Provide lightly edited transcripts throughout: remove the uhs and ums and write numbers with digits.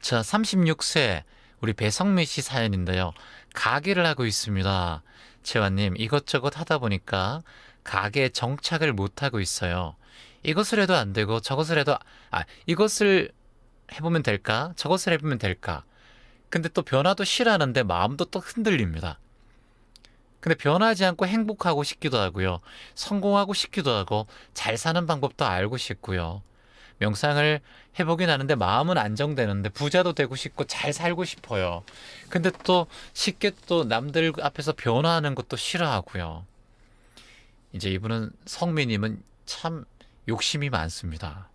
자, 36세 우리 배성미 씨 사연인데요. 가게를 하고 있습니다. 재환님, 이것저것 하다 보니까 가게에 정착을 못하고 있어요. 이것을 해도 안 되고 저것을 해도 이것을 해보면 될까? 저것을 해보면 될까? 근데 또 변화도 싫어하는데 마음도 또 흔들립니다. 근데 변하지 않고 행복하고 싶기도 하고요. 성공하고 싶기도 하고 잘 사는 방법도 알고 싶고요. 명상을 해보긴 하는데 마음은 안정되는데 부자도 되고 싶고 잘 살고 싶어요. 근데 또 쉽게 또 남들 앞에서 변화하는 것도 싫어하고요. 이제 이분은 성미님은 참 욕심이 많습니다.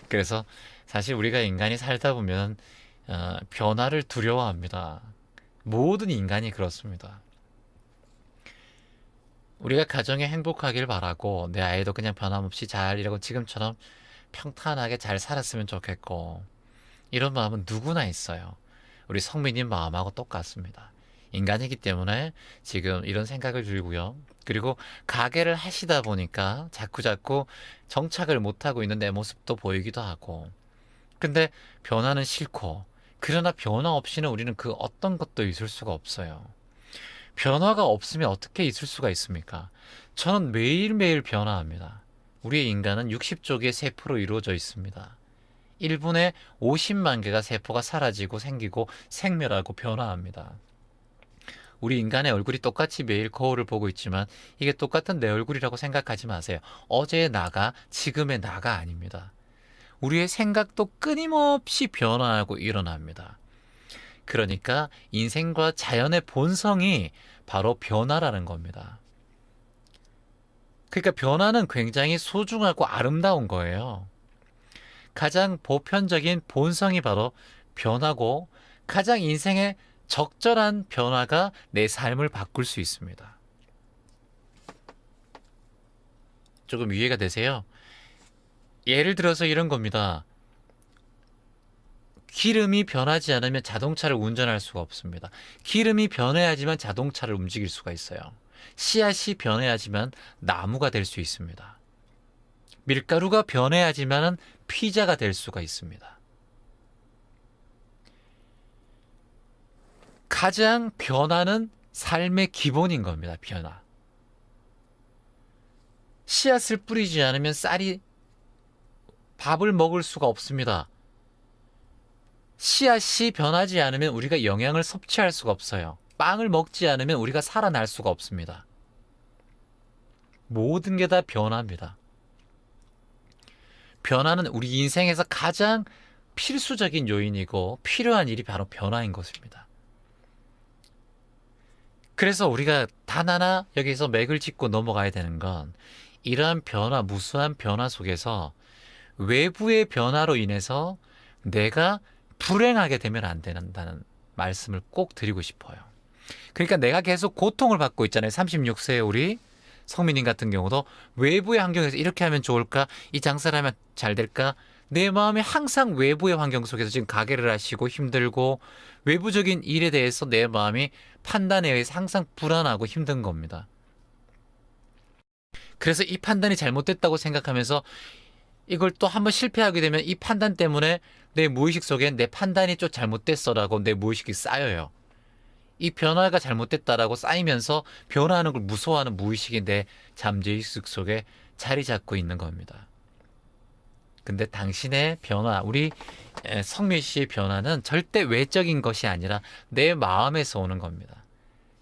그래서 사실 우리가 인간이 살다 보면 변화를 두려워합니다. 모든 인간이 그렇습니다. 우리가 가정에 행복하길 바라고 내 아이도 그냥 변함없이 잘 이러고 지금처럼 평탄하게 잘 살았으면 좋겠고 이런 마음은 누구나 있어요. 우리 성민님 마음하고 똑같습니다. 인간이기 때문에 지금 이런 생각을 들고요. 그리고 가게를 하시다 보니까 자꾸자꾸 정착을 못하고 있는 내 모습도 보이기도 하고 근데 변화는 싫고 그러나 변화 없이는 우리는 그 어떤 것도 있을 수가 없어요. 변화가 없으면 어떻게 있을 수가 있습니까? 저는 매일매일 변화합니다. 우리의 인간은 60조 개의 세포로 이루어져 있습니다. 1분에 50만 개가 세포가 사라지고 생기고 생멸하고 변화합니다. 우리 인간의 얼굴이 똑같이 매일 거울을 보고 있지만 이게 똑같은 내 얼굴이라고 생각하지 마세요. 어제의 나가 지금의 나가 아닙니다. 우리의 생각도 끊임없이 변화하고 일어납니다. 그러니까 인생과 자연의 본성이 바로 변화라는 겁니다. 그러니까 변화는 굉장히 소중하고 아름다운 거예요. 가장 보편적인 본성이 바로 변화고 가장 인생의 적절한 변화가 내 삶을 바꿀 수 있습니다. 조금 이해가 되세요? 예를 들어서 이런 겁니다. 기름이 변하지 않으면 자동차를 운전할 수가 없습니다. 기름이 변해야지만 자동차를 움직일 수가 있어요. 씨앗이 변해야지만 나무가 될 수 있습니다. 밀가루가 변해야지만 피자가 될 수가 있습니다. 가장 변화는 삶의 기본인 겁니다. 변화. 씨앗을 뿌리지 않으면 쌀이 밥을 먹을 수가 없습니다. 씨앗이 변하지 않으면 우리가 영양을 섭취할 수가 없어요. 빵을 먹지 않으면 우리가 살아날 수가 없습니다. 모든 게 다 변화입니다. 변화는 우리 인생에서 가장 필수적인 요인이고 필요한 일이 바로 변화인 것입니다. 그래서 우리가 단 하나 여기서 맥을 짚고 넘어가야 되는 건 이러한 변화, 무수한 변화 속에서 외부의 변화로 인해서 내가 불행하게 되면 안 된다는 말씀을 꼭 드리고 싶어요. 그러니까 내가 계속 고통을 받고 있잖아요. 36세의 우리 성민님 같은 경우도 외부의 환경에서 이렇게 하면 좋을까? 이 장사를 하면 잘 될까? 내 마음이 항상 외부의 환경 속에서 지금 가게를 하시고 힘들고 외부적인 일에 대해서 내 마음이 판단에 의해서 항상 불안하고 힘든 겁니다. 그래서 이 판단이 잘못됐다고 생각하면서 이걸 또 한번 실패하게 되면 이 판단 때문에 내 무의식 속엔 내 판단이 좀 잘못됐어라고 내 무의식이 쌓여요. 이 변화가 잘못됐다라고 쌓이면서 변화하는 걸 무서워하는 무의식이 내 잠재의식 속에 자리 잡고 있는 겁니다. 근데 당신의 변화, 우리 성미 씨의 변화는 절대 외적인 것이 아니라 내 마음에서 오는 겁니다.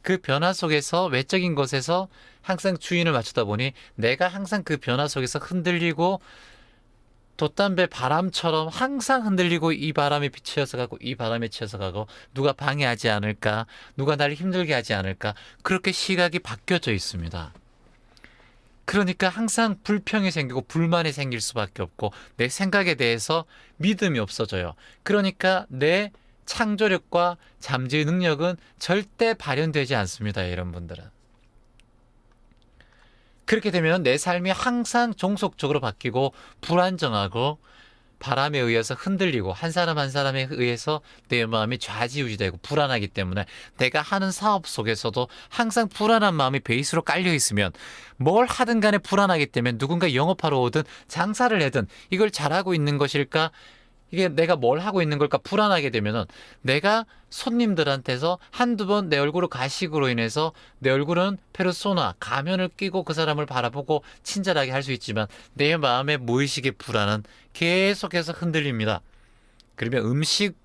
그 변화 속에서 외적인 것에서 항상 주인을 맞추다 보니 내가 항상 그 변화 속에서 흔들리고 돛담배 바람처럼 항상 흔들리고 이 바람에 비치어서 가고 이 바람에 치여서 가고 누가 방해하지 않을까 누가 나를 힘들게 하지 않을까 그렇게 시각이 바뀌어져 있습니다. 그러니까 항상 불평이 생기고 불만이 생길 수밖에 없고 내 생각에 대해서 믿음이 없어져요. 그러니까 내 창조력과 잠재의 능력은 절대 발현되지 않습니다. 이런 분들은. 그렇게 되면 내 삶이 항상 종속적으로 바뀌고 불안정하고 바람에 의해서 흔들리고 한 사람 한 사람에 의해서 내 마음이 좌지우지되고 불안하기 때문에 내가 하는 사업 속에서도 항상 불안한 마음이 베이스로 깔려 있으면 뭘 하든 간에 불안하기 때문에 누군가 영업하러 오든 장사를 하든 이걸 잘하고 있는 것일까 이게 내가 뭘 하고 있는 걸까 불안하게 되면은 내가 손님들한테서 한두 번 내 얼굴을 가식으로 인해서 내 얼굴은 페르소나, 가면을 끼고 그 사람을 바라보고 친절하게 할 수 있지만 내 마음의 무의식의 불안은 계속해서 흔들립니다. 그러면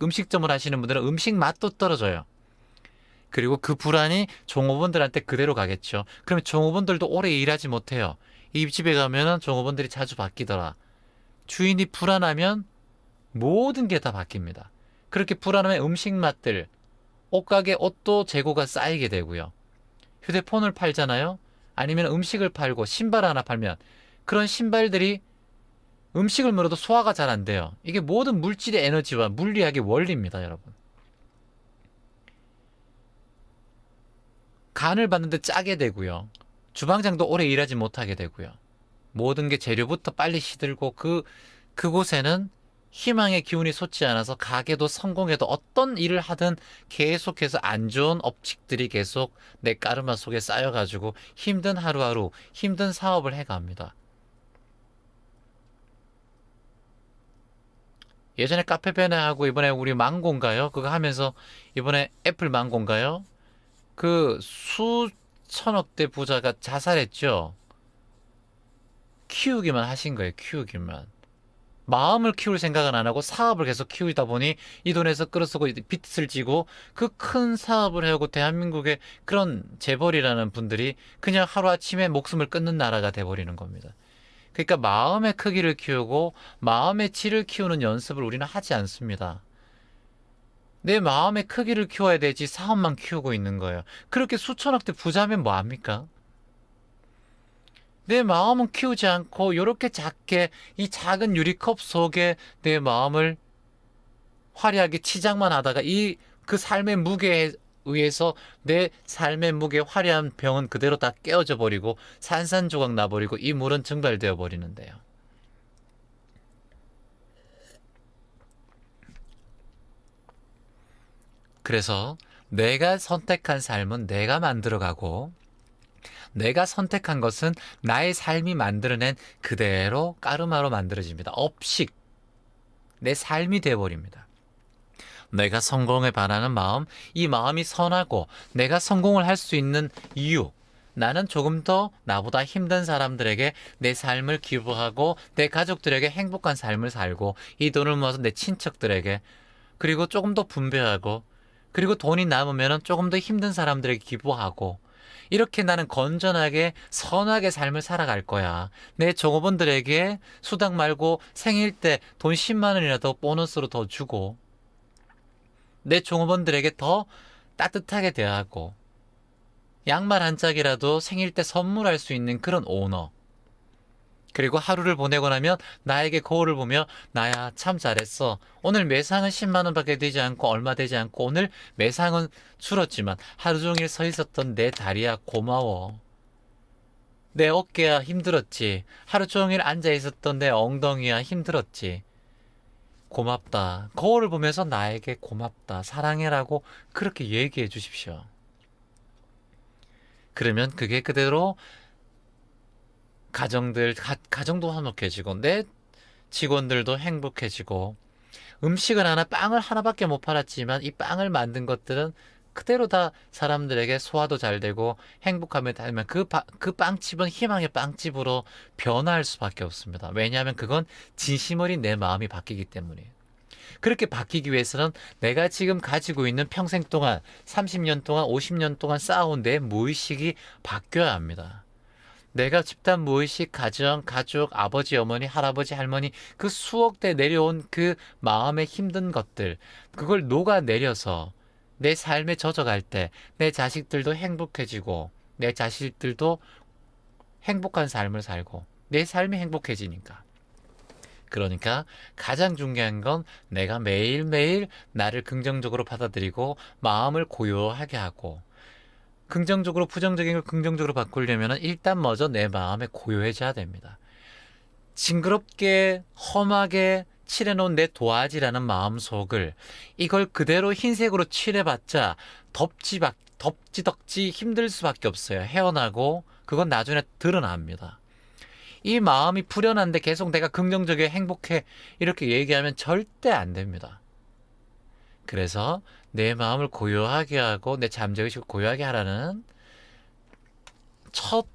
음식점을 하시는 분들은 음식 맛도 떨어져요. 그리고 그 불안이 종업원들한테 그대로 가겠죠. 그러면 종업원들도 오래 일하지 못해요. 이 집에 가면은 종업원들이 자주 바뀌더라. 주인이 불안하면 모든 게 다 바뀝니다. 그렇게 불안하면 음식 맛들, 옷가게 옷도 재고가 쌓이게 되고요. 휴대폰을 팔잖아요. 아니면 음식을 팔고 신발 하나 팔면 그런 신발들이 음식을 물어도 소화가 잘 안 돼요. 이게 모든 물질의 에너지와 물리학의 원리입니다, 여러분. 간을 봤는데 짜게 되고요. 주방장도 오래 일하지 못하게 되고요. 모든 게 재료부터 빨리 시들고 그곳에는 희망의 기운이 솟지 않아서 가게도 성공해도 어떤 일을 하든 계속해서 안 좋은 업칙들이 계속 내 까르마 속에 쌓여가지고 힘든 하루하루 힘든 사업을 해갑니다. 예전에 카페베네하고 이번에 우리 망고인가요? 그거 하면서 이번에 애플 망고인가요? 그 수천억대 부자가 자살했죠. 키우기만 하신 거예요. 키우기만. 마음을 키울 생각은 안 하고 사업을 계속 키우다 보니 이 돈에서 끌어쓰고 빚을 지고 그 큰 사업을 해오고 대한민국의 그런 재벌이라는 분들이 그냥 하루아침에 목숨을 끊는 나라가 돼버리는 겁니다. 그러니까 마음의 크기를 키우고 마음의 질을 키우는 연습을 우리는 하지 않습니다. 내 마음의 크기를 키워야 되지 사업만 키우고 있는 거예요. 그렇게 수천억대 부자면 뭐합니까? 내 마음은 키우지 않고 이렇게 작게 이 작은 유리컵 속에 내 마음을 화려하게 치장만 하다가 그 삶의 무게에 의해서 내 삶의 무게 화려한 병은 그대로 다 깨어져 버리고 산산조각 나버리고 이 물은 증발되어 버리는데요. 그래서 내가 선택한 삶은 내가 만들어가고 내가 선택한 것은 나의 삶이 만들어낸 그대로 까르마로 만들어집니다. 업식, 내 삶이 되어버립니다. 내가 성공에 바라는 마음, 이 마음이 선하고 내가 성공을 할 수 있는 이유, 나는 조금 더 나보다 힘든 사람들에게 내 삶을 기부하고 내 가족들에게 행복한 삶을 살고 이 돈을 모아서 내 친척들에게 그리고 조금 더 분배하고 그리고 돈이 남으면 조금 더 힘든 사람들에게 기부하고 이렇게 나는 건전하게 선하게 삶을 살아갈 거야. 내 종업원들에게 수당 말고 생일 때 돈 10만 원이라도 보너스로 더 주고 내 종업원들에게 더 따뜻하게 대하고 양말 한 짝이라도 생일 때 선물할 수 있는 그런 오너. 그리고 하루를 보내고 나면 나에게 거울을 보며 나야 참 잘했어. 오늘 매상은 10만 원밖에 되지 않고 얼마 되지 않고 오늘 매상은 줄었지만 하루 종일 서 있었던 내 다리야 고마워. 내 어깨야 힘들었지. 하루 종일 앉아 있었던 내 엉덩이야 힘들었지. 고맙다. 거울을 보면서 나에게 고맙다. 사랑해라고 그렇게 얘기해 주십시오. 그러면 그게 그대로 가정도 화목해지고 내 직원들도 행복해지고 음식을 빵을 하나밖에 못 팔았지만 이 빵을 만든 것들은 그대로 다 사람들에게 소화도 잘 되고 행복하면 닿으면 그 빵집은 희망의 빵집으로 변화할 수밖에 없습니다. 왜냐하면 그건 진심 어린 내 마음이 바뀌기 때문이에요. 그렇게 바뀌기 위해서는 내가 지금 가지고 있는 평생 동안 30년 동안 50년 동안 쌓아온 내 무의식이 바뀌어야 합니다. 내가 집단 무의식, 가정, 가족, 아버지, 어머니, 할아버지, 할머니 그 수억 대 내려온 그 마음의 힘든 것들 그걸 녹아내려서 내 삶에 젖어갈 때 내 자식들도 행복해지고 내 자식들도 행복한 삶을 살고 내 삶이 행복해지니까. 그러니까 가장 중요한 건 내가 매일매일 나를 긍정적으로 받아들이고 마음을 고요하게 하고 긍정적으로 부정적인 걸 긍정적으로 바꾸려면 일단 먼저 내 마음에 고요해져야 됩니다. 징그럽게 험하게 칠해놓은 내 도화지라는 마음속을 이걸 그대로 흰색으로 칠해봤자 덥지덕지 힘들 수밖에 없어요. 헤어나고 그건 나중에 드러납니다. 이 마음이 불연한데 계속 내가 긍정적이게 행복해 이렇게 얘기하면 절대 안 됩니다. 그래서 내 마음을 고요하게 하고 내 잠재의식을 고요하게 하라는 첫,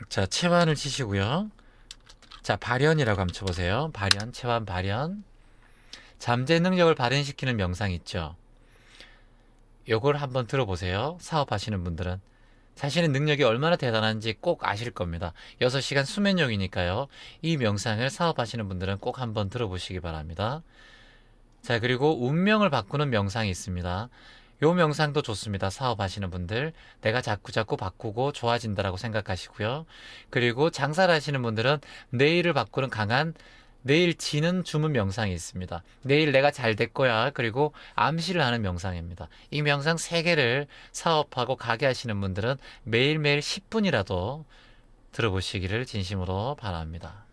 자, 체완을 치시고요. 자, 발현이라고 한번 쳐보세요. 발현, 체완, 발현. 잠재 능력을 발현시키는 명상 있죠. 요걸 한번 들어보세요. 사업하시는 분들은. 자신의 능력이 얼마나 대단한지 꼭 아실 겁니다. 6시간 수면용이니까요. 이 명상을 사업하시는 분들은 꼭 한번 들어보시기 바랍니다. 자, 그리고 운명을 바꾸는 명상이 있습니다. 요 명상도 좋습니다. 사업하시는 분들. 내가 자꾸 바꾸고 좋아진다라고 생각하시고요. 그리고 장사를 하시는 분들은 내일을 바꾸는 강한 내일 지는 주문 명상이 있습니다. 내일 내가 잘 될 거야. 그리고 암시를 하는 명상입니다. 이 명상 3개를 사업하고 가게 하시는 분들은 매일매일 10분이라도 들어보시기를 진심으로 바랍니다.